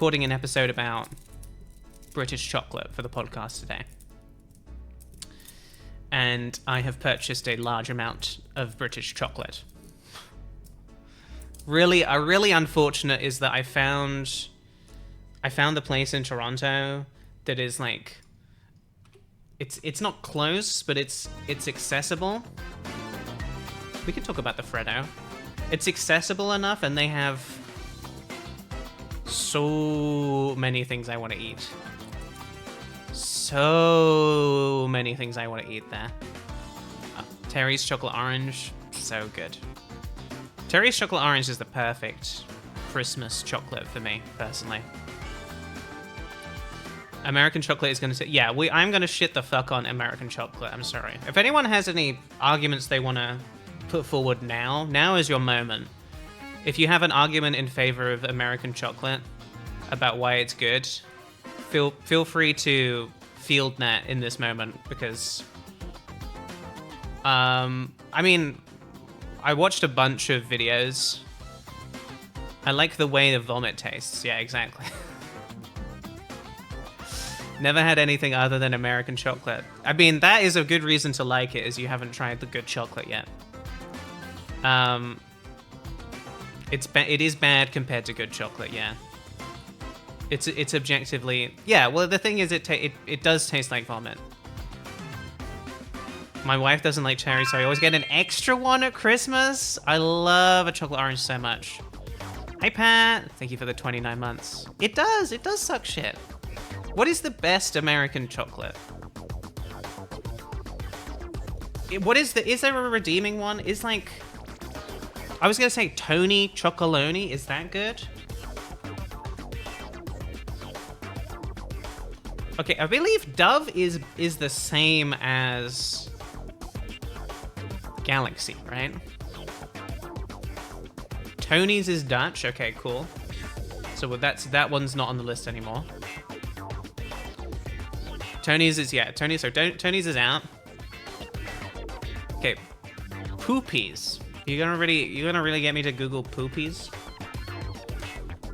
recording an episode about British chocolate for the podcast today. And I have purchased a large amount of British chocolate. Really unfortunate is that I found the place in Toronto that is like, it's not close, but it's accessible. We could talk about the Freddo. It's accessible enough, and they have so many things I want to eat. So many things I want to eat there. Terry's chocolate orange, so good. Terry's chocolate orange is the perfect Christmas chocolate for me, personally. American chocolate is going to say, yeah, I'm going to shit the fuck on American chocolate. I'm sorry. If anyone has any arguments they want to put forward now is your moment. If you have an argument in favor of American chocolate about why it's good, feel free to field that in this moment, because I mean, I watched a bunch of videos. I like the way the vomit tastes. Yeah, exactly. Never had anything other than American chocolate. I mean, that is a good reason to like it, is you haven't tried the good chocolate yet. It is bad compared to good chocolate, yeah. It's objectively, yeah. Well, the thing is, it does taste like vomit. My wife doesn't like cherry, so I always get an extra one at Christmas. I love a chocolate orange so much. Hey Pat, thank you for the 29 months. It does suck shit. What is the best American chocolate? Is there a redeeming one? Is like, I was gonna say Tony Chocolonely. Is that good? Okay, I believe Dove is the same as Galaxy, right? Tony's is Dutch. Okay, cool. So that one's not on the list anymore. Tony's is, yeah, Tony's is out. Okay, Poopies. You're gonna really get me to Google Poopies?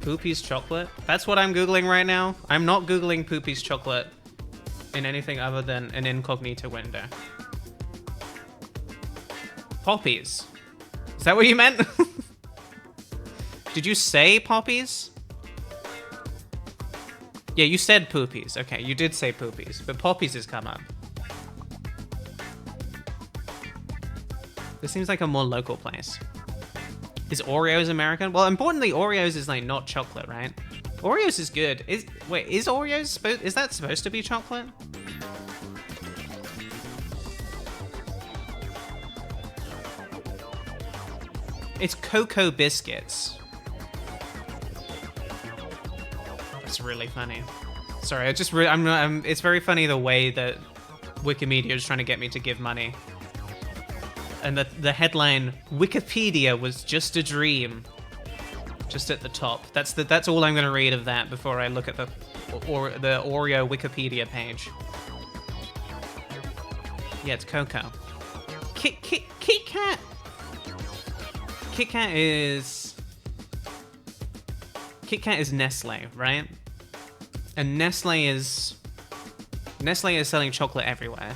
Poopies chocolate? That's what I'm Googling right now. I'm not Googling Poopies chocolate in anything other than an incognito window. Poppies. Is that what you meant? Did you say poppies? Yeah, you said poopies. Okay, you did say poopies, but poppies has come up. This seems like a more local place. Is Oreos American? Well, importantly, Oreos is like not chocolate, right? Oreos is good. Is Oreos is that supposed to be chocolate? It's Cocoa Biscuits. That's really funny. Sorry, it's very funny the way that Wikimedia is trying to get me to give money. And the headline, Wikipedia was just a dream, just at the top. That's all I'm going to read of that before I look at the Oreo Wikipedia page. Yeah, it's Cocoa. Kit Kat. Kit Kat is Nestle, right? And Nestle is selling chocolate everywhere.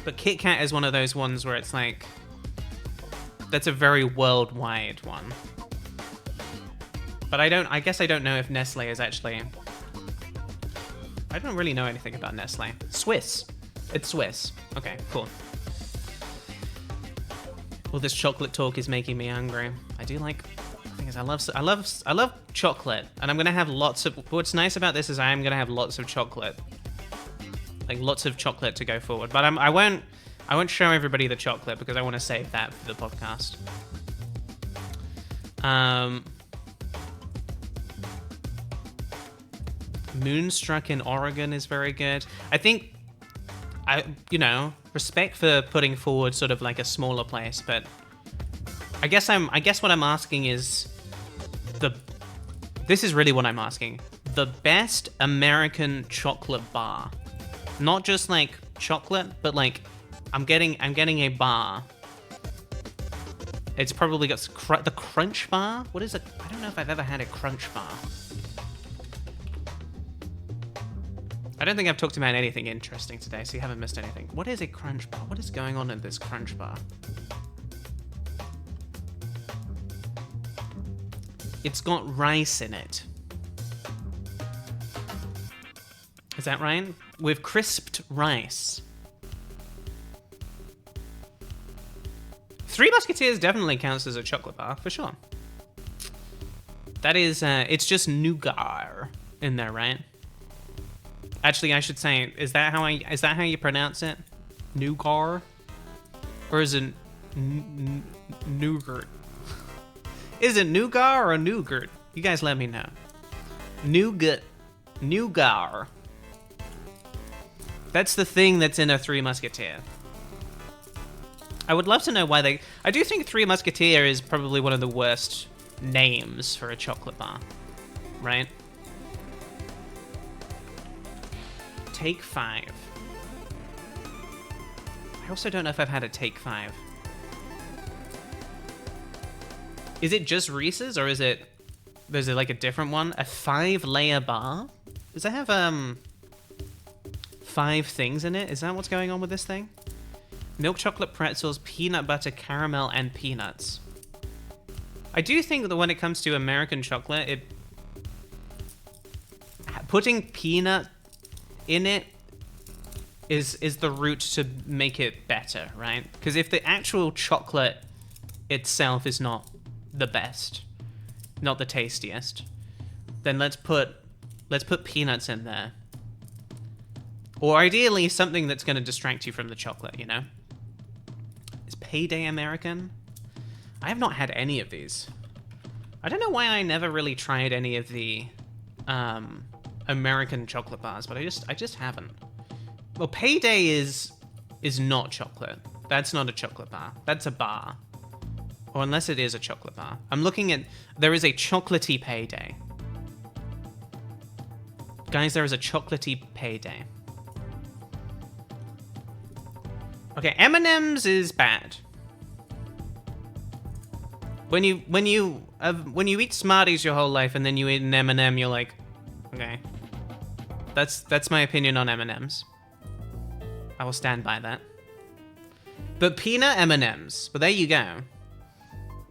But Kit Kat is one of those ones where it's like, that's a very worldwide one. But I guess I don't know if Nestle is actually, I don't really know anything about Nestle. Swiss. It's Swiss. Okay, cool. Well, this chocolate talk is making me hungry. I do like, the thing is, I love chocolate, and I'm gonna have lots of, what's nice about this is I am gonna have lots of chocolate. Like lots of chocolate to go forward, but I won't show everybody the chocolate because I want to save that for the podcast. Moonstruck in Oregon is very good. I think respect for putting forward sort of like a smaller place, but I guess what I'm asking is this is really what I'm asking. The best American chocolate bar. Not just like chocolate, but like I'm getting a bar. It's probably got the Crunch Bar. What is it? I don't know if I've ever had a Crunch Bar. I don't think I've talked about anything interesting today, so you haven't missed anything. What is a crunch bar? What is going on in this crunch bar? It's got rice in it. Is that right? With crisped rice. Three Musketeers definitely counts as a chocolate bar, for sure. That is, it's just nougat in there, right? Actually, I should say, is that how you pronounce it? Nougat? Or is it nougat? Is it nougat or a nougat? You guys let me know. Nougat. Nougat. That's the thing that's in a Three Musketeer. I would love to know why they... I do think Three Musketeer is probably one of the worst names for a chocolate bar. Right? Take 5. I also don't know if I've had a Take 5. Is it just Reese's, or is it... There's like a different one? A 5-layer bar? Does it have, 5 things in it? Is that what's going on with this thing? Milk chocolate pretzels, peanut butter, caramel, and peanuts. I do think that when it comes to American chocolate, putting peanut in it is the route to make it better, right? Because if the actual chocolate itself is not the best, not the tastiest, then let's put peanuts in there. Or ideally something that's going to distract you from the chocolate, you know? Is Payday American? I have not had any of these. I don't know why I never really tried any of the American chocolate bars, but I just haven't. Well, Payday is not chocolate. That's not a chocolate bar. That's a bar. Or unless it is a chocolate bar. I'm looking at... There is a chocolatey Payday. Guys, there is a chocolatey Payday. Okay, M&M's is bad. When you eat Smarties your whole life and then you eat an M&M, you're like, okay. That's my opinion on M&M's. I will stand by that. But peanut M&M's. But there you go.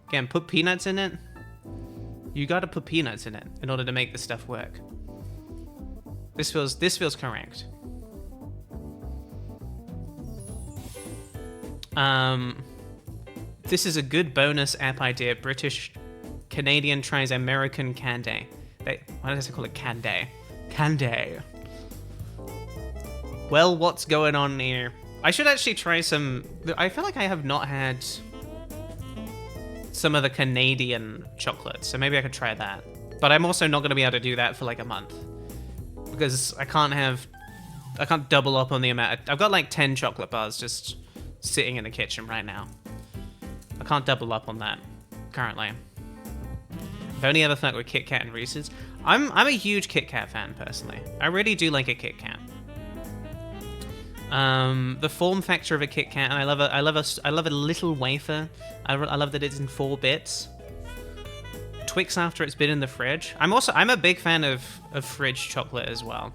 Again, put peanuts in it. You gotta put peanuts in it in order to make this stuff work. This feels correct. This is a good bonus app idea. British Canadian tries American candy. Why does it call it candy? Candy. Well, what's going on here? I should actually try some... I feel like I have not had some of the Canadian chocolates, so maybe I could try that. But I'm also not going to be able to do that for like a month. Because I can't double up on the amount. I've got like 10 chocolate bars just sitting in the kitchen right now. I can't double up on that currently. I've only ever fucked with Kit Kat and Reese's. I'm a huge Kit Kat fan personally. I really do like a Kit Kat. The form factor of a Kit Kat, and I love a little wafer. I love that it's in 4 bits. Twix after it's been in the fridge. I'm a big fan of fridge chocolate as well.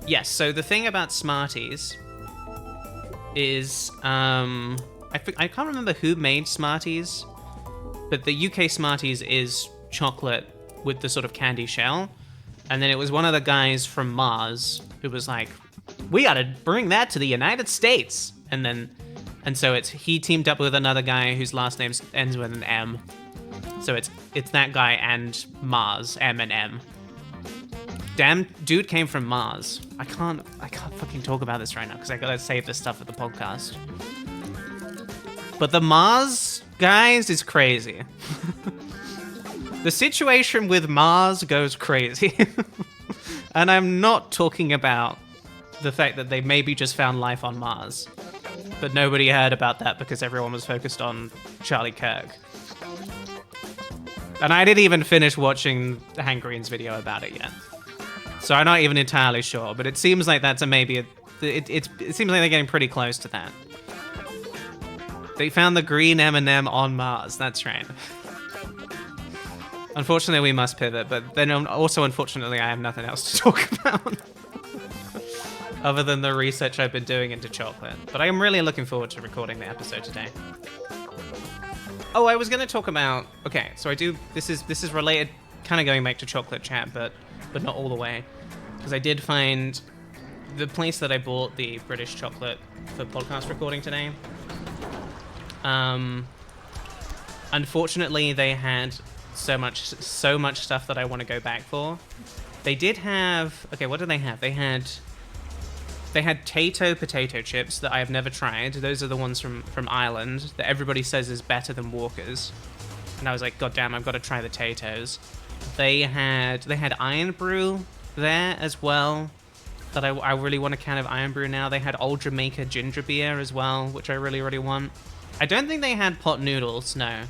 Yes, so the thing about Smarties is, I can't remember who made Smarties, but the UK Smarties is chocolate with the sort of candy shell. And then it was one of the guys from Mars who was like, we gotta bring that to the United States. And so he teamed up with another guy whose last name ends with an M. So it's that guy and Mars, M and M. Damn, dude came from Mars. I can't fucking talk about this right now because I gotta save this stuff for the podcast. But the Mars guys is crazy. The situation with Mars goes crazy. And I'm not talking about the fact that they maybe just found life on Mars. But nobody heard about that because everyone was focused on Charlie Kirk. And I didn't even finish watching Hank Green's video about it yet. So I'm not even entirely sure, but it seems like that's it seems like they're getting pretty close to that. They found the green M&M on Mars, that's right. Unfortunately, we must pivot, but then also, unfortunately, I have nothing else to talk about. Other than the research I've been doing into chocolate. But I am really looking forward to recording the episode today. Oh, I was going to talk about... Okay, so I do... This is related, kind of going back to chocolate chat, but not all the way. Because I did find the place that I bought the British chocolate for podcast recording today. Unfortunately, they had so much stuff that I want to go back for. They did have... Okay, what did they have? They had Tato potato chips that I have never tried. Those are the ones from Ireland that everybody says is better than Walker's. And I was like, God damn, I've got to try the Tatos. They had Iron Brew there as well. That I really want a can of Iron Brew now. They had Old Jamaica ginger beer as well, which I really, really want. I don't think they had pot noodles, no.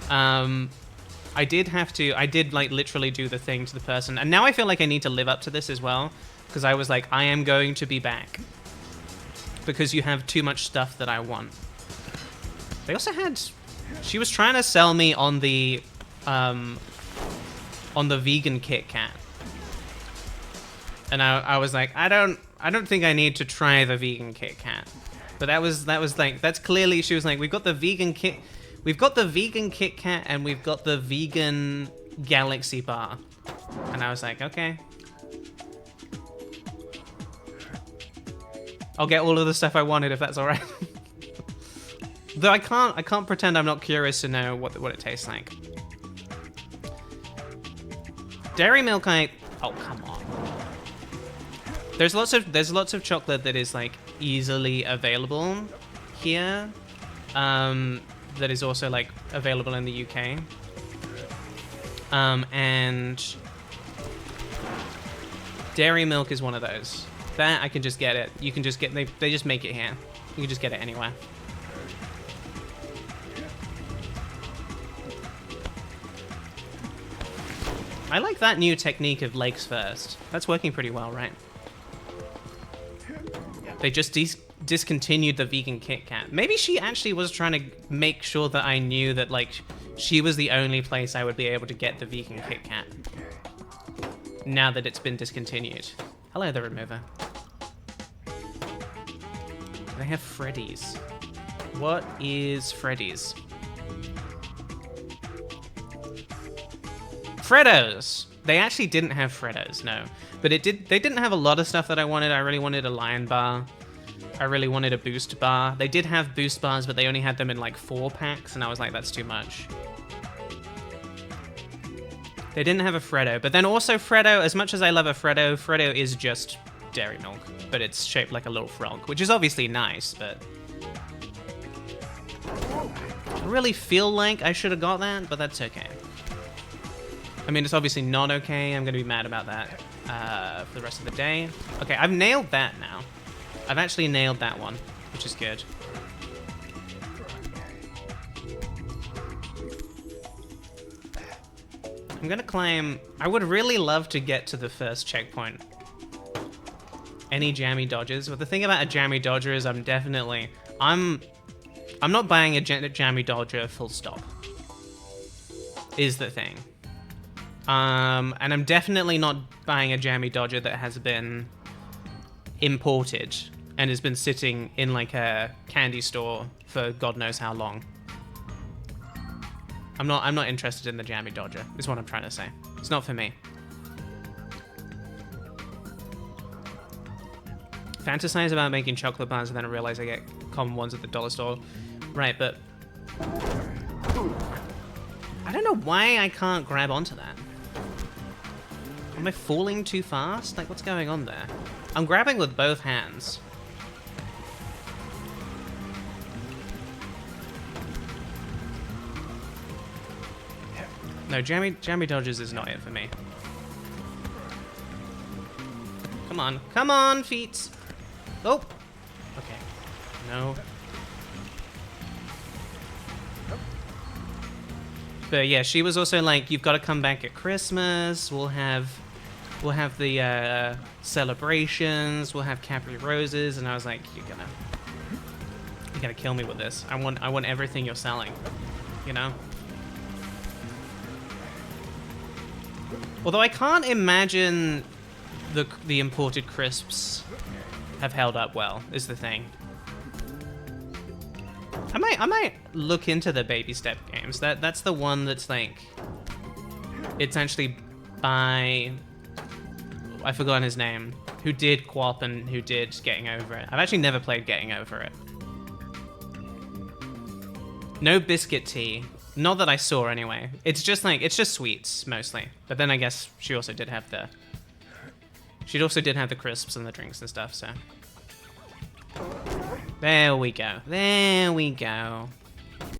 I did like literally do the thing to the person, and now I feel like I need to live up to this as well, because I was like, I am going to be back because you have too much stuff that I want. They also had, she was trying to sell me on the vegan Kit Kat, and I was like, I don't think I need to try the vegan Kit Kat, but that was like, that's clearly, she was like, we've got the vegan Kit Kat and we've got the vegan Galaxy bar. And I was like, okay. I'll get all of the stuff I wanted if that's all right. Though I can't pretend I'm not curious to know what it tastes like. Dairy milk, oh come on. There's lots of chocolate that is like easily available here. That is also like available in the UK. And dairy milk is one of those. That I can just get it. You can just get, they just make it here. You can just get it anywhere. I like that new technique of legs first. That's working pretty well, right? They just discontinued the vegan Kit Kat. Maybe she actually was trying to make sure that I knew that, like, she was the only place I would be able to get the vegan Kit Kat. Now that it's been discontinued. Hello, the remover. They have Freddy's. What is Freddy's? Freddos! They actually didn't have Freddos, no. But they didn't have a lot of stuff that I wanted. I really wanted a Lion bar. I really wanted a Boost bar. They did have Boost bars, but they only had them in like 4 packs, and I was like, that's too much. They didn't have a Freddo, but then also Freddo, as much as I love a Freddo, Freddo is just dairy milk, but it's shaped like a little frog, which is obviously nice, but... I really feel like I should have got that, but that's okay. I mean, it's obviously not okay. I'm gonna be mad about that for the rest of the day. Okay, I've nailed that now. I've actually nailed that one, which is good. I'm gonna climb... I would really love to get to the first checkpoint. Any jammy dodgers? But the thing about a jammy dodger is I'm not buying a jammy dodger full stop. Is the thing. And I'm definitely not buying a jammy dodger that has been imported and has been sitting in like a candy store for God knows how long. I'm not interested in the jammy dodger, is what I'm trying to say. It's not for me. Fantasize about making chocolate bars and then I realize I get common ones at the dollar store. Right, but I don't know why I can't grab onto that. Am I falling too fast? Like, what's going on there? I'm grabbing with both hands. No, jammy dodgers is not it for me. Come on, feet. Oh, okay. No. But yeah, she was also like, "You've got to come back at Christmas. We'll have the celebrations. We'll have Capri Roses." And I was like, "You're gonna kill me with this. I want everything you're selling, you know." Although I can't imagine the imported crisps have held up well, is the thing. I might look into the Baby Step games. That's the one that's like, it's actually by, I've forgotten his name, who did QWOP and who did Getting Over It. I've actually never played Getting Over It. No biscuit tea. Not that I saw anyway. It's just sweets mostly. But then I guess she also did have the crisps and the drinks and stuff, so. There we go. There we go.